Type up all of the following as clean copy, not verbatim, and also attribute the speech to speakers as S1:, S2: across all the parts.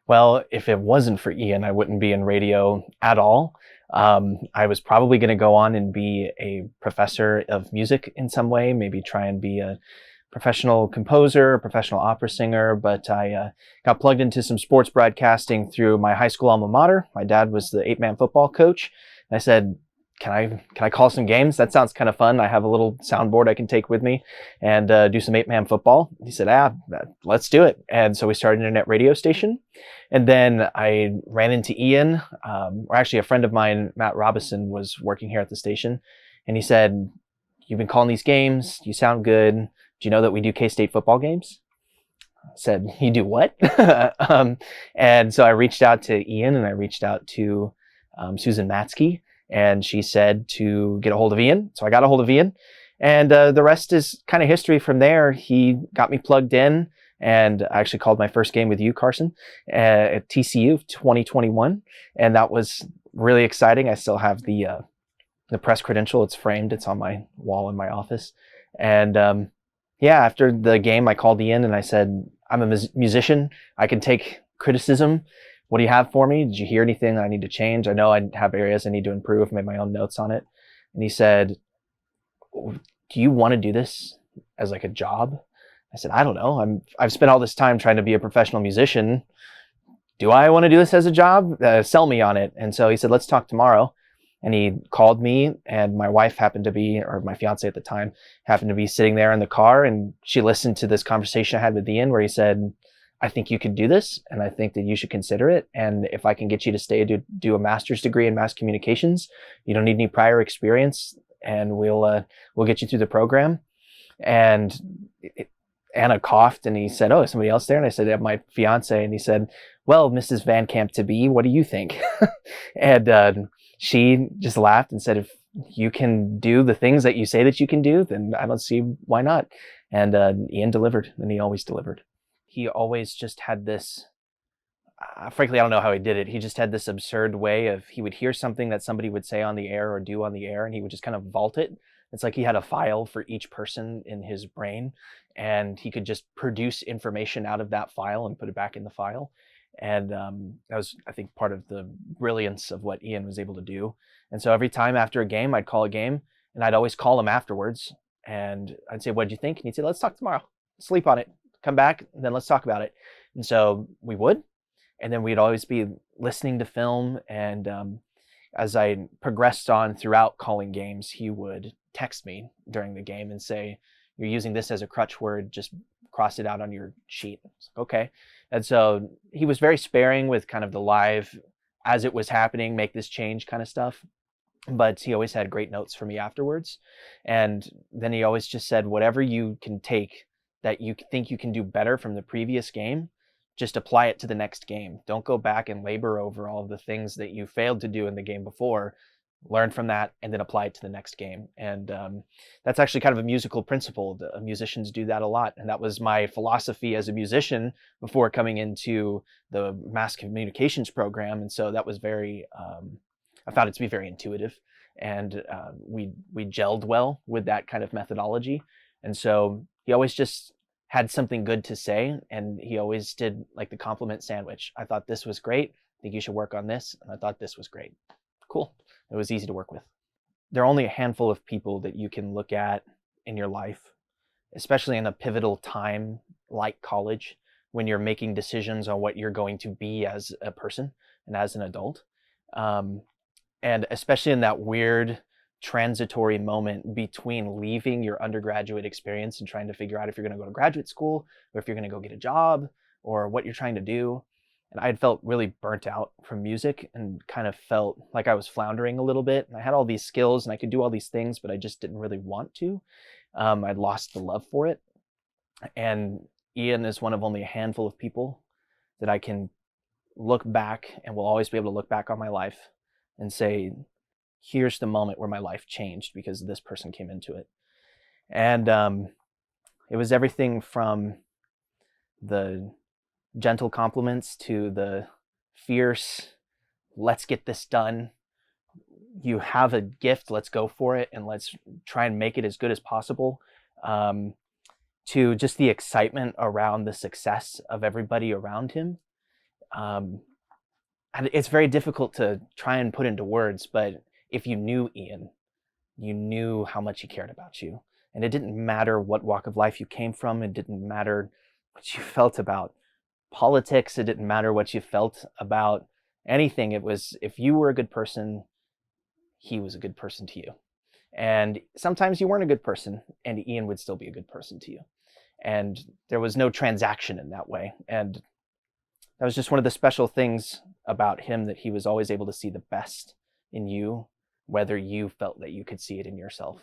S1: Well, if it wasn't for Ian, I wouldn't be in radio at all. I was probably going to go on and be a professor of music in some way, maybe try and be a professional composer, a professional opera singer, but I got plugged into some sports broadcasting through my high school alma mater. My dad was the 8-man football coach. And I said, can I call some games? That sounds kind of fun. I have a little soundboard I can take with me and do some 8-man football. He said, let's do it. And so we started an internet radio station. And then I ran into Ian, or actually a friend of mine, Matt Robison, was working here at the station. And he said, you've been calling these games. You sound good. Do you know that we do K-State football games? I said, you do what? And so I reached out to Ian and I reached out to Susan Matsky, and she said to get a hold of Ian. So I got a hold of Ian, and the rest is kind of history from there. He got me plugged in, and I actually called my first game with you, Carson, at TCU 2021, and that was really exciting. I still have the press credential. It's framed. It's on my wall in my office. And yeah, after the game, I called Ian and I said, I'm a musician. I can take criticism. What do you have for me? Did you hear anything I need to change? I know I have areas I need to improve. Made my own notes on it. And he said, do you want to do this as like a job? I said, I don't know. I've spent all this time trying to be a professional musician. Do I want to do this as a job? Sell me on it. And so he said, let's talk tomorrow. And he called me, and my wife happened to be, or my fiance at the time, happened to be sitting there in the car, and she listened to this conversation I had with Ian where he said, I think you could do this, and I think that you should consider it. And if I can get you to stay to do a master's degree in mass communications, you don't need any prior experience, and we'll get you through the program. And Anna coughed, and he said, oh, is somebody else there? And I said, yeah, my fiance. And he said, well, Mrs. Van Camp to be, what do you think? And she just laughed and said, if you can do the things that you say that you can do, then I don't see why not. And Ian delivered, and he always delivered. He always just had this, frankly, I don't know how he did it. He just had this absurd way of, he would hear something that somebody would say on the air or do on the air, and he would just kind of vault it. It's like he had a file for each person in his brain, and he could just produce information out of that file and put it back in the file. And that was, I think, part of the brilliance of what Ian was able to do. And so every time after a game, I'd call a game, and I'd always call him afterwards. And I'd say, what'd you think? And he'd say, let's talk tomorrow. Sleep on it. Come back, and then let's talk about it. And so we would. And then we'd always be listening to film. And as I progressed on throughout calling games, he would text me during the game and say, you're using this as a crutch word, just cross it out on your sheet. It's like, okay. And so he was very sparing with kind of the live, as it was happening, make this change kind of stuff. But he always had great notes for me afterwards. And then he always just said, whatever you can take that you think you can do better from the previous game, just apply it to the next game. Don't go back and labor over all of the things that you failed to do in the game before. Learn from that and then apply it to the next game. And that's actually kind of a musical principle. Musicians do that a lot. And that was my philosophy as a musician before coming into the mass communications program. And so that was very, I found it to be very intuitive. And we gelled well with that kind of methodology. And so he always just had something good to say. And he always did like the compliment sandwich. I thought this was great. I think you should work on this. And I thought this was great. Cool. It was easy to work with. There are only a handful of people that you can look at in your life, especially in a pivotal time like college, when you're making decisions on what you're going to be as a person and as an adult. And especially in that weird transitory moment between leaving your undergraduate experience and trying to figure out if you're going to go to graduate school or if you're going to go get a job or what you're trying to do. And I had felt really burnt out from music and kind of felt like I was floundering a little bit. And I had all these skills and I could do all these things, but I just didn't really want to. I'd lost the love for it. And Ian is one of only a handful of people that I can look back and will always be able to look back on my life and say, here's the moment where my life changed because this person came into it. And it was everything from the gentle compliments to the fierce, let's get this done. You have a gift, let's go for it, and let's try and make it as good as possible. To just the excitement around the success of everybody around him. Um, and it's very difficult to try and put into words, but if you knew Ian, you knew how much he cared about you. And it didn't matter what walk of life you came from. It didn't matter what you felt about politics. It didn't matter what you felt about anything. It was, if you were a good person, he was a good person to you. And sometimes you weren't a good person, and Ian would still be a good person to you. And there was no transaction in that way. And that was just one of the special things about him, that he was always able to see the best in you, whether you felt that you could see it in yourself.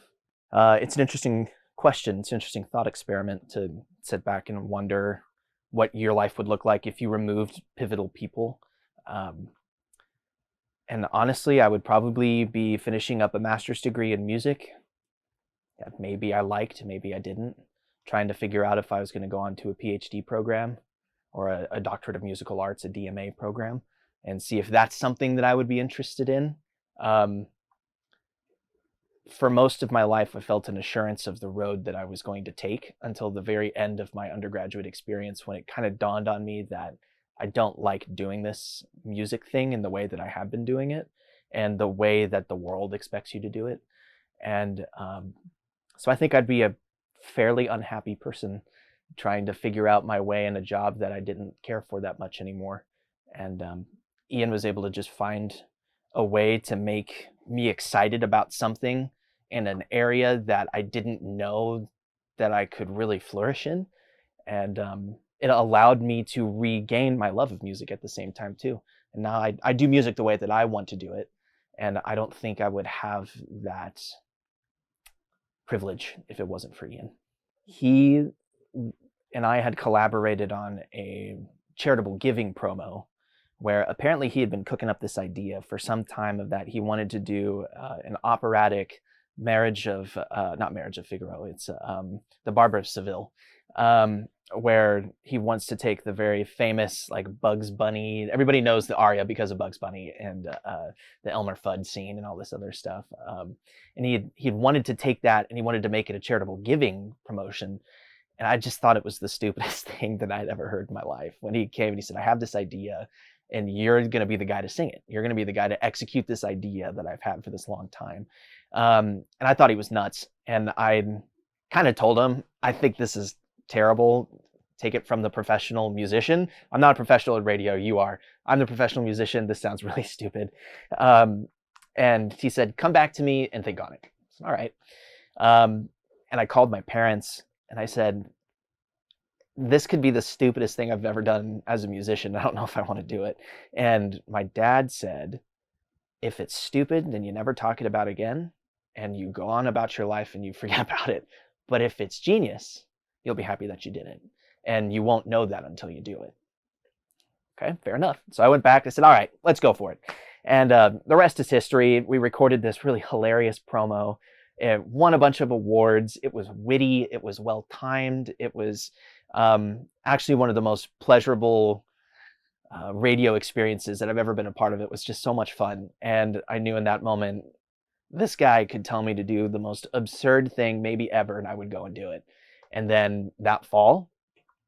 S1: It's an interesting question. It's an interesting thought experiment to sit back and wonder what your life would look like if you removed pivotal people. And honestly, I would probably be finishing up a master's degree in music that maybe I liked, maybe I didn't, trying to figure out if I was going to go on to a PhD program or a doctorate of musical arts, a DMA program, and see if that's something that I would be interested in. For most of my life, I felt an assurance of the road that I was going to take until the very end of my undergraduate experience, when it kind of dawned on me that I don't like doing this music thing in the way that I have been doing it, and the way that the world expects you to do it. And so I think I'd be a fairly unhappy person trying to figure out my way in a job that I didn't care for that much anymore. And Ian was able to just find a way to make me excited about something in an area that I didn't know that I could really flourish in. And it allowed me to regain my love of music at the same time too. And now I do music the way that I want to do it. And I don't think I would have that privilege if it wasn't for Ian. He and I had collaborated on a charitable giving promo, where apparently he had been cooking up this idea for some time of that he wanted to do an operatic marriage of, not Marriage of Figaro, it's the Barber of Seville, where he wants to take the very famous like Bugs Bunny, everybody knows the aria because of Bugs Bunny, and the Elmer Fudd scene and all this other stuff. And he had wanted to take that, and he wanted to make it a charitable giving promotion. And I just thought it was the stupidest thing that I'd ever heard in my life. When he came and he said, I have this idea, and you're going to be the guy to sing it. You're going to be the guy to execute this idea that I've had for this long time. And I thought he was nuts. And I kind of told him, I think this is terrible. Take it from the professional musician. I'm not a professional at radio. You are. I'm the professional musician. This sounds really stupid. And he said, come back to me and think on it. Said, all right. And I called my parents and I said, this could be the stupidest thing I've ever done as a musician. I don't know if I want to do it. And my dad said, if it's stupid, then you never talk it about again, and you go on about your life and you forget about it. But if it's genius, you'll be happy that you did it. And you won't know that until you do it. Okay, fair enough. So I went back, I said, all right, let's go for it. And the rest is history. We recorded this really hilarious promo. It won a bunch of awards. It was witty. It was well-timed. It was actually one of the most pleasurable radio experiences that I've ever been a part of. It was just so much fun. And I knew in that moment, this guy could tell me to do the most absurd thing maybe ever, and I would go and do it. And then that fall,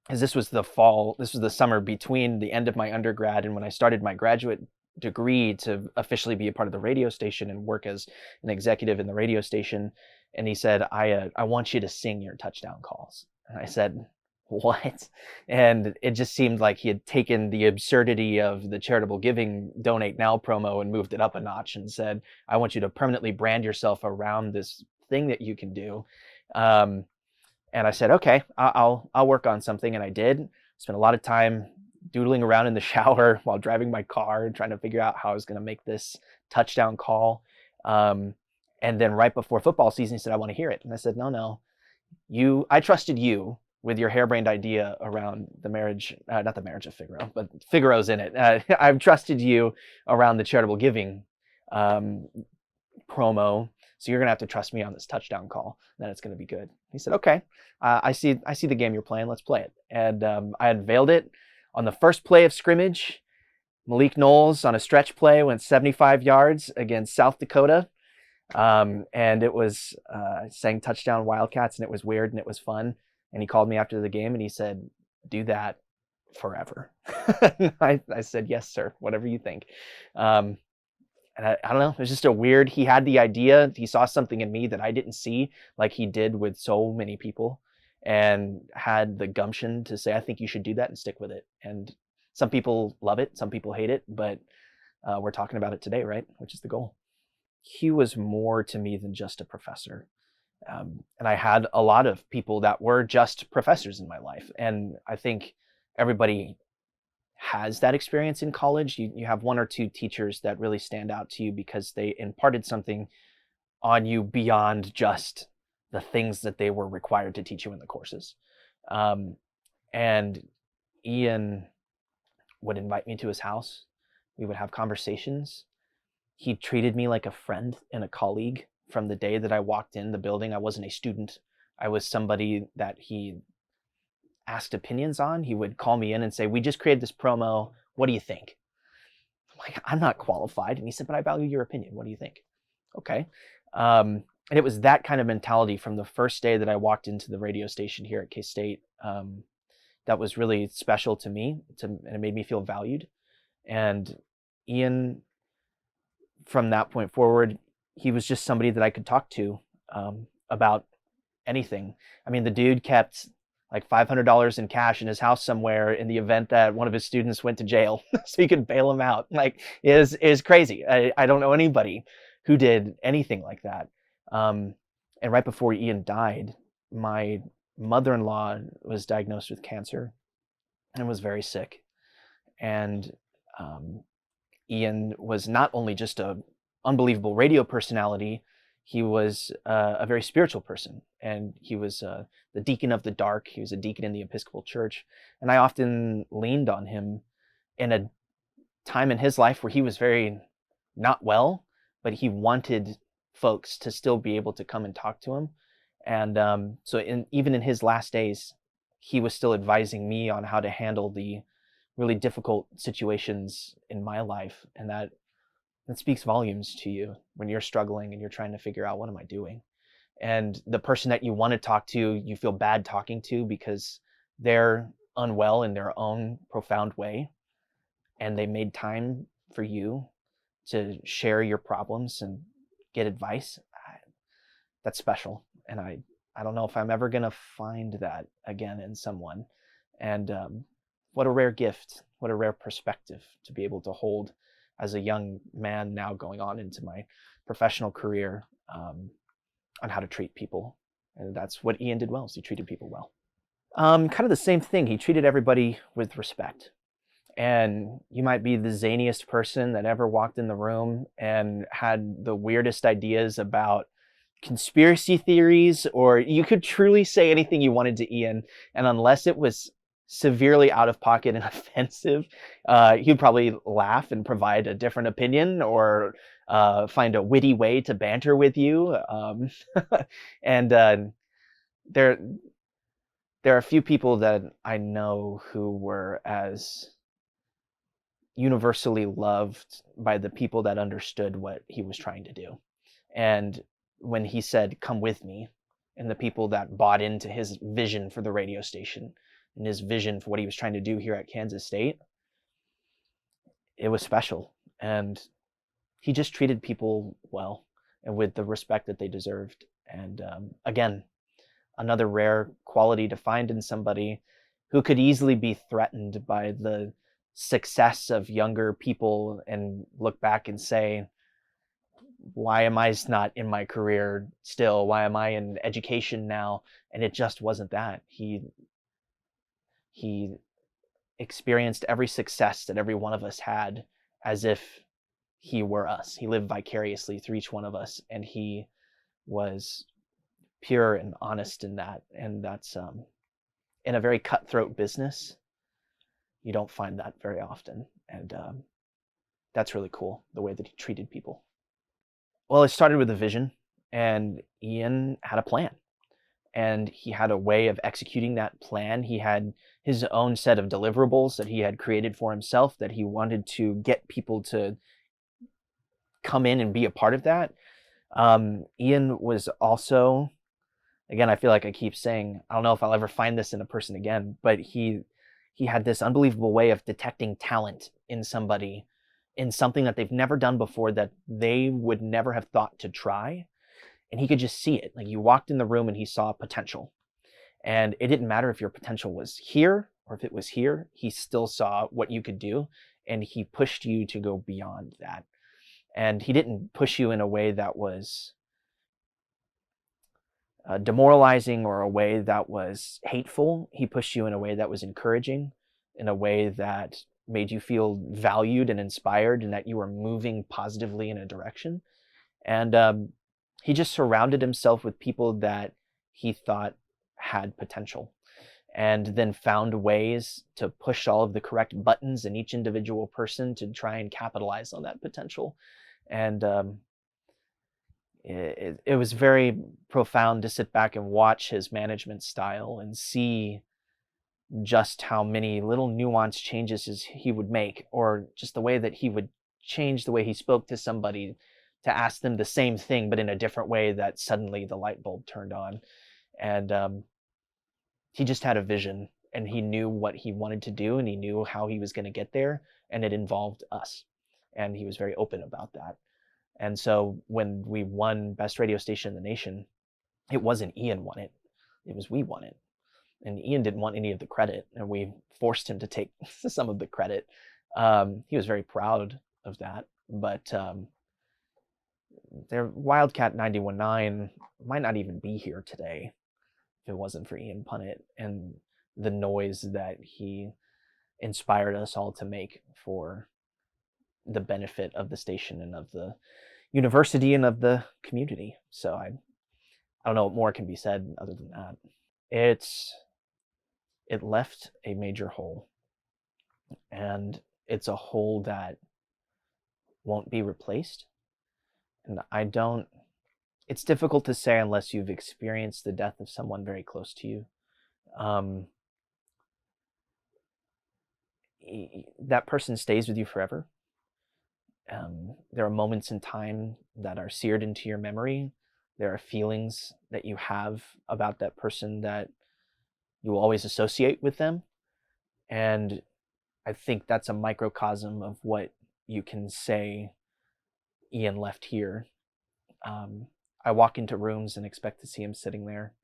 S1: because this was the summer between the end of my undergrad and when I started my graduate degree to officially be a part of the radio station and work as an executive in the radio station. And he said, I want you to sing your touchdown calls. And I said, what? And it just seemed like he had taken the absurdity of the charitable giving Donate Now promo and moved it up a notch and said, I want you to permanently brand yourself around this thing that you can do. And I said, okay, I'll work on something. And I did. Spent a lot of time doodling around in the shower while driving my car and trying to figure out how I was going to make this touchdown call. And then right before football season, he said, I want to hear it. And I said, no, I trusted you with your harebrained idea around the marriage, not the Marriage of Figaro, but Figaro's in it. I've trusted you around the charitable giving promo. So you're going to have to trust me on this touchdown call. Then it's going to be good. He said, okay, I see the game you're playing. Let's play it. And I unveiled it on the first play of scrimmage. Malik Knowles on a stretch play went 75 yards against South Dakota. And it was sang touchdown Wildcats, and it was weird and it was fun. And he called me after the game and he said, do that forever. I said, yes, sir, whatever you think. And I don't know, it was just a weird, he had the idea, he saw something in me that I didn't see, like he did with so many people, and had the gumption to say, I think you should do that and stick with it. And some people love it, some people hate it, but we're talking about it today, right? Which is the goal. He was more to me than just a professor. And I had a lot of people that were just professors in my life. And I think everybody has that experience in college. You have one or two teachers that really stand out to you because they imparted something on you beyond just the things that they were required to teach you in the courses. And Ian would invite me to his house. We would have conversations. He treated me like a friend and a colleague from the day that I walked in the building. I wasn't a student. I was somebody that he asked opinions on. He would call me in and say, we just created this promo. What do you think? I'm like, I'm not qualified. And he said, but I value your opinion. What do you think? Okay. And it was that kind of mentality from the first day that I walked into the radio station here at K-State that was really special to me, and it made me feel valued. And Ian, from that point forward, he was just somebody that I could talk to about anything. I mean, the dude kept like $500 in cash in his house somewhere in the event that one of his students went to jail, so he could bail him out. Like, it is crazy. I don't know anybody who did anything like that. And right before Ian died, my mother-in-law was diagnosed with cancer and was very sick. And Ian was not only just a unbelievable radio personality, he was a very spiritual person, and he was the deacon of the dark. He was a deacon in the Episcopal Church, and I often leaned on him in a time in his life where he was very not well, but he wanted folks to still be able to come and talk to him. And so even in his last days, he was still advising me on how to handle the really difficult situations in my life, and that speaks volumes to you when you're struggling and you're trying to figure out, what am I doing? And the person that you want to talk to, you feel bad talking to because they're unwell in their own profound way, and they made time for you to share your problems and get advice. That's special. And I don't know if I'm ever going to find that again in someone. And what a rare gift, what a rare perspective to be able to hold as a young man now going on into my professional career, on how to treat people. And that's what Ian did well, is he treated people well. Kind of the same thing. He treated everybody with respect. And you might be the zaniest person that ever walked in the room and had the weirdest ideas about conspiracy theories, or you could truly say anything you wanted to Ian, and unless it was severely out of pocket and offensive, he'd probably laugh and provide a different opinion, or find a witty way to banter with you. And there are a few people that I know who were as universally loved by the people that understood what he was trying to do. And when he said, come with me, and the people that bought into his vision for the radio station and his vision for what he was trying to do here at Kansas State, it was special. And he just treated people well and with the respect that they deserved. And again, another rare quality to find in somebody who could easily be threatened by the success of younger people and look back and say, why am I not in my career still? Why am I in education now? And it just wasn't that. He experienced every success that every one of us had as if he were us. He lived vicariously through each one of us, and he was pure and honest in that. And that's in a very cutthroat business, you don't find that very often. And that's really cool, the way that he treated people. Well, it started with a vision, and Ian had a plan, and he had a way of executing that plan. He had his own set of deliverables that he had created for himself that he wanted to get people to come in and be a part of that. Ian was also, again, I feel like I keep saying, I don't know if I'll ever find this in a person again, but he he had this unbelievable way of detecting talent in somebody, in something that they've never done before, that they would never have thought to try. And he could just see it. Like, you walked in the room and he saw potential. And it didn't matter if your potential was here or if it was here, he still saw what you could do. And he pushed you to go beyond that. And he didn't push you in a way that was demoralizing or a way that was hateful. He pushed you in a way that was encouraging, in a way that made you feel valued and inspired, and that you were moving positively in a direction. And he just surrounded himself with people that he thought had potential, and then found ways to push all of the correct buttons in each individual person to try and capitalize on that potential. And it was very profound to sit back and watch his management style and see just how many little nuanced changes he would make, or just the way that he would change the way he spoke to somebody to ask them the same thing, but in a different way, that suddenly the light bulb turned on. And he just had a vision, and he knew what he wanted to do, and he knew how he was going to get there, and it involved us. And he was very open about that. And so when we won Best Radio Station in the Nation, it wasn't Ian won it. It was we won it. And Ian didn't want any of the credit, and we forced him to take some of the credit. He was very proud of that. But their Wildcat 91.9 might not even be here today if it wasn't for Ian Punnett and the noise that he inspired us all to make for the benefit of the station and of the university and of the community. So I don't know what more can be said other than that. It left a major hole, and it's a hole that won't be replaced. And it's difficult to say unless you've experienced the death of someone very close to you. That person stays with you forever. There are moments in time that are seared into your memory. There are feelings that you have about that person that you will always associate with them. And I think that's a microcosm of what you can say Ian left here. I walk into rooms and expect to see him sitting there.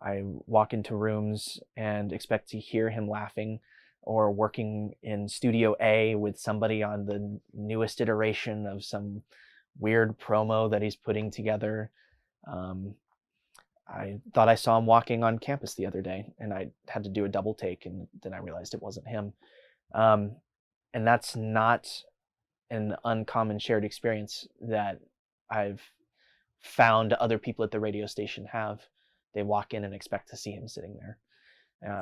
S1: I walk into rooms and expect to hear him laughing, or working in Studio A with somebody on the newest iteration of some weird promo that he's putting together. I thought I saw him walking on campus the other day, and I had to do a double take, and then I realized it wasn't him. And that's not an uncommon shared experience that I've found other people at the radio station have. They walk in and expect to see him sitting there,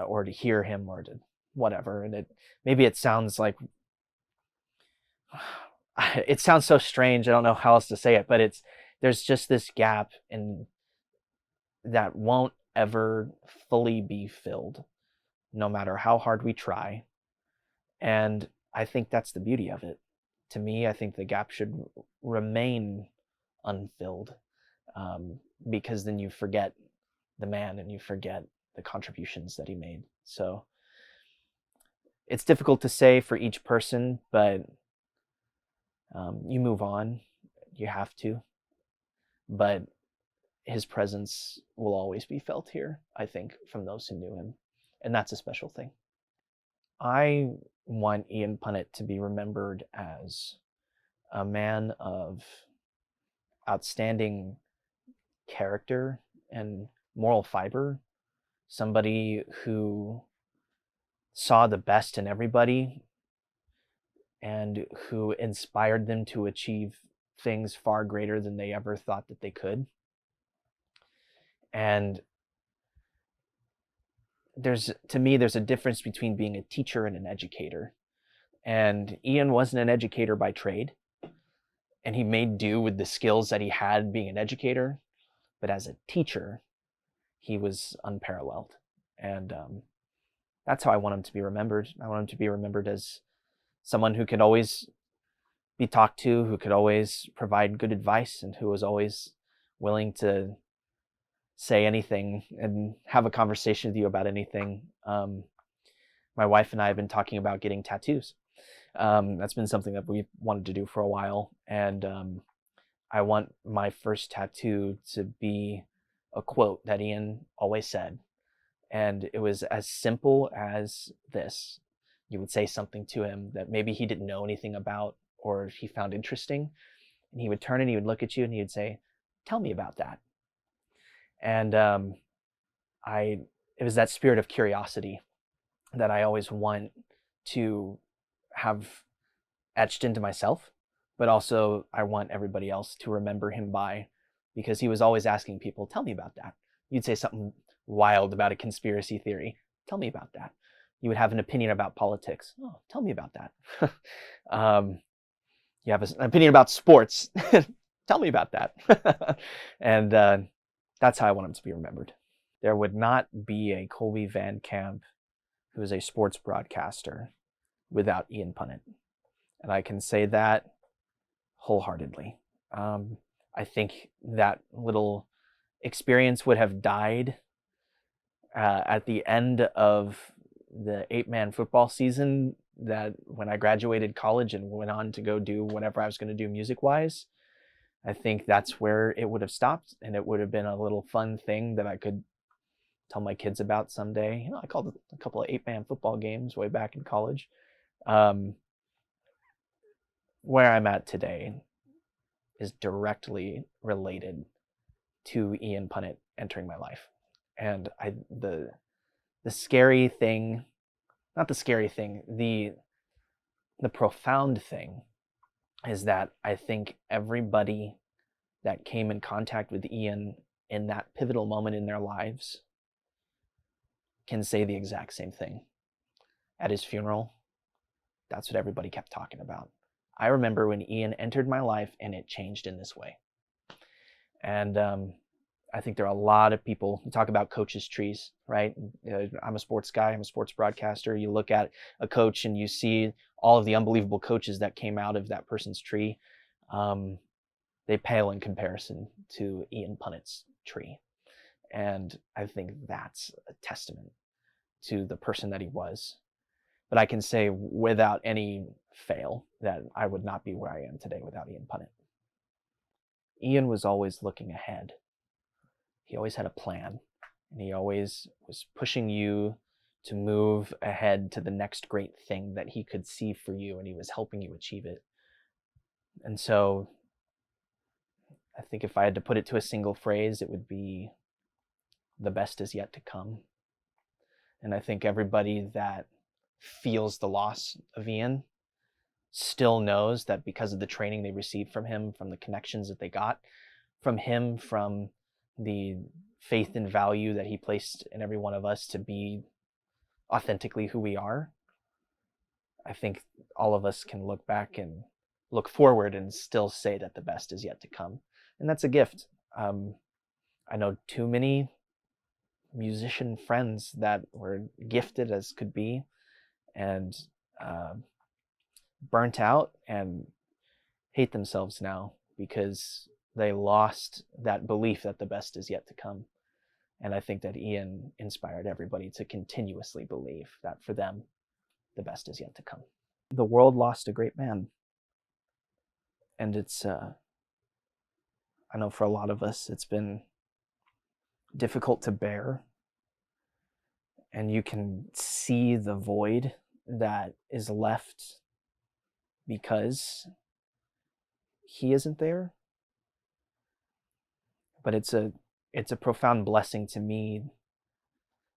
S1: or to hear him, or to whatever. And maybe it sounds like, it sounds so strange, I don't know how else to say it, but there's just this gap in that won't ever fully be filled, no matter how hard we try. And I think that's the beauty of it. To me, I think the gap should remain unfilled, because then you forget the man and you forget the contributions that he made. So it's difficult to say for each person, but you move on. You have to. But his presence will always be felt here, I think, from those who knew him. And that's a special thing. I want Ian Punnett to be remembered as a man of outstanding character and moral fiber, somebody who saw the best in everybody and who inspired them to achieve things far greater than they ever thought that they could. And to me, there's a difference between being a teacher and an educator. And Ian wasn't an educator by trade, and he made do with the skills that he had being an educator. But as a teacher, he was unparalleled. And that's how I want him to be remembered. I want him to be remembered as someone who could always be talked to, who could always provide good advice, and who was always willing to say anything and have a conversation with you about anything. my wife and I have been talking about getting tattoos. That's been something that we've wanted to do for a while, and I want my first tattoo to be a quote that Ian always said, and it was as simple as this. You would say something to him that maybe he didn't know anything about or he found interesting, and he would turn and he would look at you and he would say, "Tell me about that." And I, it was that spirit of curiosity that I always want to have etched into myself, but also I want everybody else to remember him by, because he was always asking people, "Tell me about that." You'd say something wild about a conspiracy theory. "Tell me about that." You would have an opinion about politics. "Oh, tell me about that." You have an opinion about sports. "Tell me about that." And that's how I want him to be remembered. There would not be a Kolby Van Camp who is a sports broadcaster without Ian Punnett. And I can say that wholeheartedly. I think that little experience would have died at the end of the 8-man football season, that when I graduated college and went on to go do whatever I was going to do music-wise. I think that's where it would have stopped, and it would have been a little fun thing that I could tell my kids about someday. You know, I called a couple of 8-man football games way back in college. Where I'm at today is directly related to Ian Punnett entering my life. And the scary thing, not the scary thing, the profound thing is that I think everybody that came in contact with Ian in that pivotal moment in their lives can say the exact same thing. At his funeral, that's what everybody kept talking about. I remember when Ian entered my life and it changed in this way. And I think there are a lot of people, you talk about coaches' trees, right? I'm a sports guy, I'm a sports broadcaster. You look at a coach and you see all of the unbelievable coaches that came out of that person's tree. They pale in comparison to Ian Punnett's tree. And I think that's a testament to the person that he was. But I can say without any fail that I would not be where I am today without Ian Punnett. Ian was always looking ahead. He always had a plan, and he always was pushing you to move ahead to the next great thing that he could see for you, and he was helping you achieve it. And so I think if I had to put it to a single phrase, it would be, the best is yet to come. And I think everybody that feels the loss of Ian still knows that because of the training they received from him, from the connections that they got from him, from the faith and value that he placed in every one of us to be authentically who we are, I think all of us can look back and look forward and still say that the best is yet to come. And that's a gift. I know too many musician friends that were gifted as could be and burnt out and hate themselves now because they lost that belief that the best is yet to come. And I think that Ian inspired everybody to continuously believe that for them, the best is yet to come. The world lost a great man. And it's, I know for a lot of us, it's been difficult to bear. And you can see the void that is left because he isn't there. But it's a profound blessing to me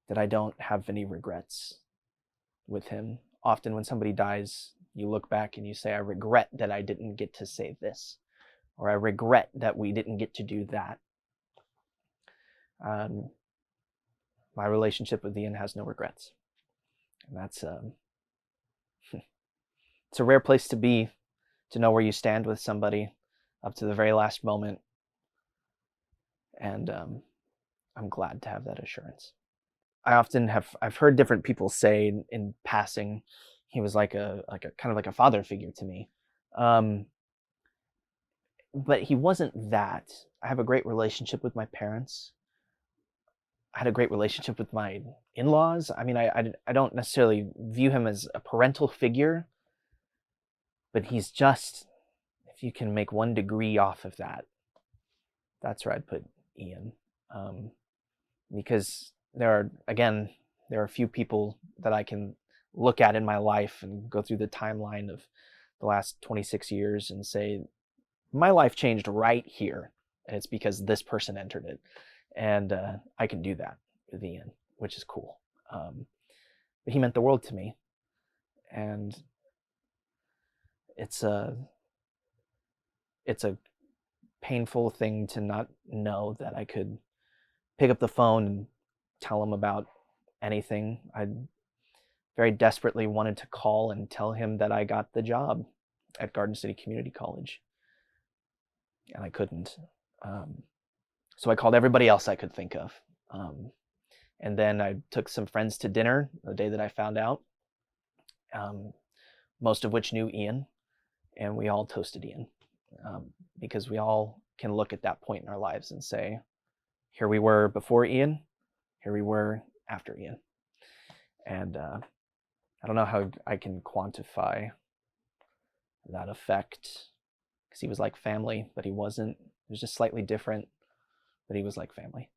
S1: that I don't have any regrets with him. Often when somebody dies, you look back and you say, I regret that I didn't get to say this, or I regret that we didn't get to do that. My relationship with Ian has no regrets. And that's it's a rare place to be, to know where you stand with somebody up to the very last moment. And I'm glad to have that assurance. I've heard different people say in passing, he was like a kind of like a father figure to me. But he wasn't that. I have a great relationship with my parents. I had a great relationship with my in-laws. I mean, I don't necessarily view him as a parental figure, but he's just, if you can make 1 degree off of that, that's where I'd put Ian. Because there are a few people that I can look at in my life and go through the timeline of the last 26 years and say, my life changed right here, and it's because this person entered it. And I can do that with Ian, which is cool. But he meant the world to me, and it's a painful thing to not know that I could pick up the phone and tell him about anything. I very desperately wanted to call and tell him that I got the job at Garden City Community College, and I couldn't. So I called everybody else I could think of. And then I took some friends to dinner the day that I found out, most of which knew Ian, and we all toasted Ian, because we all can look at that point in our lives and say, here we were before Ian, here we were after Ian. And I don't know how I can quantify that effect, because he was like family, but he wasn't. He was just slightly different, but he was like family.